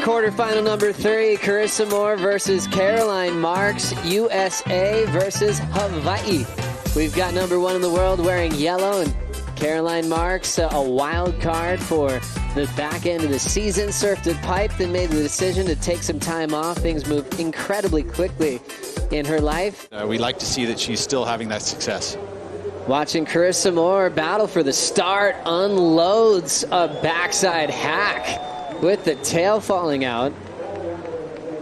quarterfinal number 3, Carissa Moore versus Caroline Marks, USA versus Hawaii. We've got number 1 in the world wearing yellow, and Caroline Marks, a wild card for the back end of the season, surfed a pipe, then made the decision to take some time off. Things moved incredibly quickly in her life. We like to see that she's still having that success. Watching Carissa Moore battle for the start, unloads a backside hack with the tail falling out.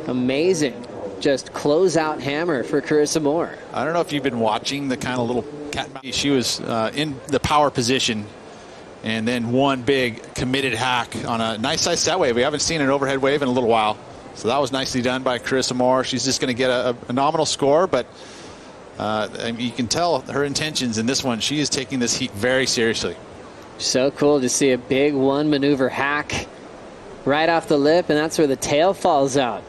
Amazing. Just close-out hammer for Carissa Moore. I don't know if you've been watching the kind of little cat. She was in the power position, and then one big committed hack on a nice size set wave. We haven't seen an overhead wave in a little while, so that was nicely done by Carissa Moore. She's just going to get a nominal score, but you can tell her intentions in this one. She is taking this heat very seriously. So cool to see a big one maneuver hack right off the lip, and that's where the tail falls out.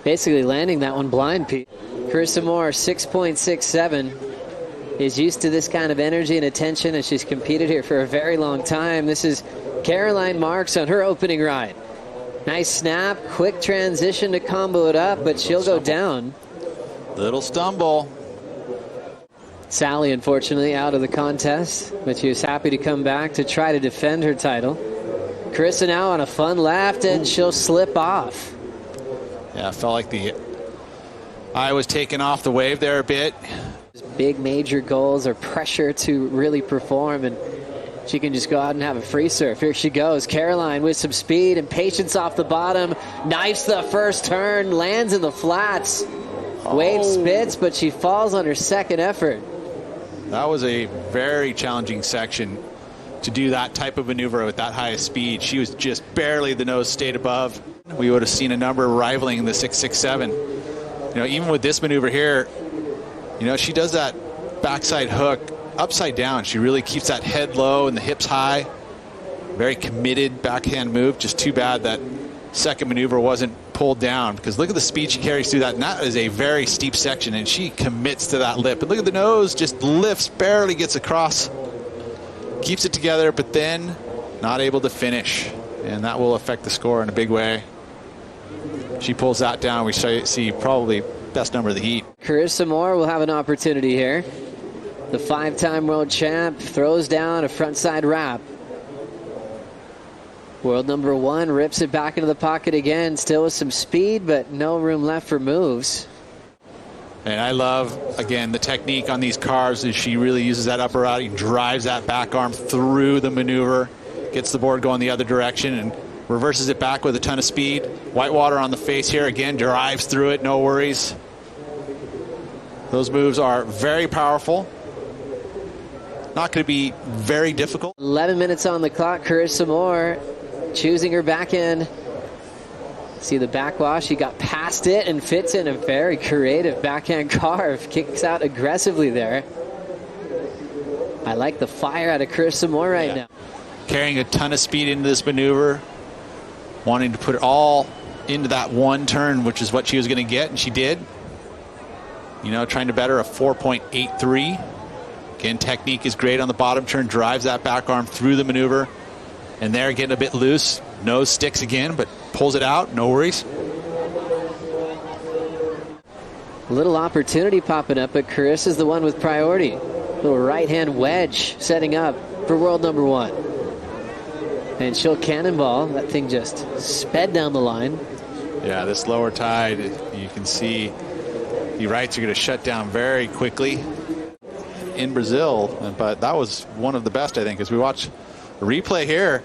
Basically landing that one blind, Pete. Carissa Moore, 6.67, is used to this kind of energy and attention, and she's competed here for a very long time. This is Caroline Marks on her opening ride. Nice snap, quick transition to combo it up, but she'll go down. Little stumble. Sally, unfortunately, out of the contest, but she was happy to come back to try to defend her title. Carissa now on a fun left, and she'll slip off. Yeah, I felt like the eye was taken off the wave there a bit. Big major goals or pressure to really perform, and she can just go out and have a free surf. Here she goes. Caroline with some speed and patience off the bottom. Knifes the first turn, lands in the flats. Wave spits, but she falls on her second effort. That was a very challenging section to do that type of maneuver with that high of speed. She was just barely the nose stayed above. We would have seen a number rivaling the 6.67. You know, even with this maneuver here, you know, she does that backside hook upside down. She really keeps that head low and the hips high. Very committed backhand move. Just too bad that second maneuver wasn't pulled down, because look at the speed she carries through that, and that is a very steep section, and she commits to that lip. But look at the nose, just lifts, barely gets across, keeps it together, but then not able to finish, and that will affect the score in a big way. She pulls that down. We see probably best number of the heat. Carissa Moore will have an opportunity here. The 5-time world champ throws down a frontside wrap. World number 1 rips it back into the pocket again, still with some speed, but no room left for moves. And I love, again, the technique on these carves is she really uses that upper out, drives that back arm through the maneuver, gets the board going the other direction, and reverses it back with a ton of speed. Whitewater on the face here, again, drives through it, no worries. Those moves are very powerful. Not going to be very difficult. 11 minutes on the clock. Carissa Moore choosing her backhand. See the backwash. She got past it and fits in a very creative backhand carve. Kicks out aggressively there. I like the fire out of Carissa Moore right now. Carrying a ton of speed into this maneuver. Wanting to put it all into that one turn, which is what she was going to get, and she did. You know, trying to better a 4.83. Again, technique is great on the bottom turn. Drives that back arm through the maneuver. And there, getting a bit loose. Nose sticks again, but pulls it out. No worries. A little opportunity popping up, but Carissa's the one with priority. Little right-hand wedge setting up for world number 1. And she'll cannonball. That thing just sped down the line. Yeah, this lower tide, you can see the rights are going to shut down very quickly in Brazil. But that was one of the best, I think, as we watch a replay here.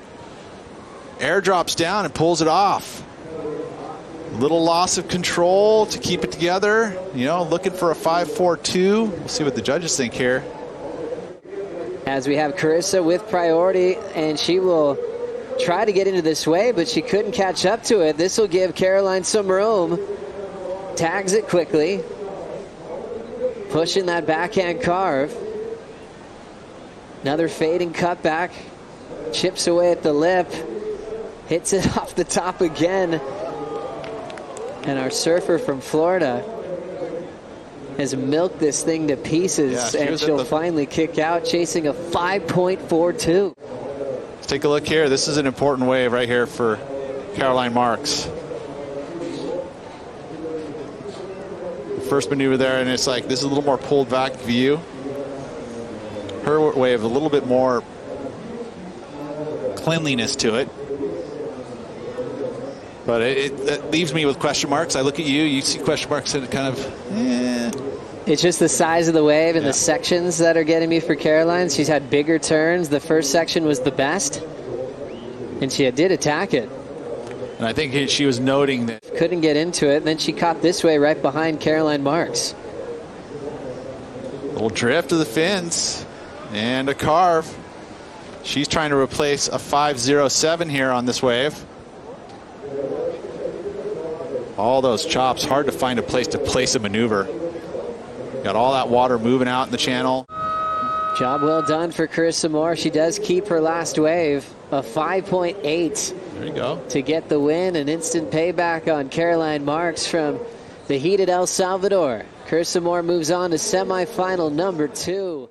Air drops down and pulls it off. Little loss of control to keep it together. You know, looking for a 5.42. We'll see what the judges think here. As we have Carissa with priority, and she will try to get into this wave, but she couldn't catch up to it. This will give Caroline some room. Tags it quickly. Pushing that backhand carve. Another fading cutback. Chips away at the lip. Hits it off the top again. And our surfer from Florida has milked this thing to pieces, and she'll finally kick out, chasing a 5.42. Let's take a look here. This is an important wave right here for Caroline Marks. The first maneuver there, and it's like this is a little more pulled back view. Her wave a little bit more cleanliness to it. But it leaves me with question marks. I look at you, you see question marks, and it kind of, It's just the size of the wave and the sections that are getting me for Caroline. She's had bigger turns. The first section was the best, and she did attack it. And I think she was noting that. Couldn't get into it, and then she caught this way right behind Caroline Marks. Little drift of the fins and a carve. She's trying to replace a 5.07 here on this wave. All those chops, hard to find a place a maneuver. Got all that water moving out in the channel. Job well done for Carissa Moore. She does keep her last wave, a 5.8. There you go. To get the win, an instant payback on Caroline Marks from the heated El Salvador. Carissa Moore moves on to semifinal number 2.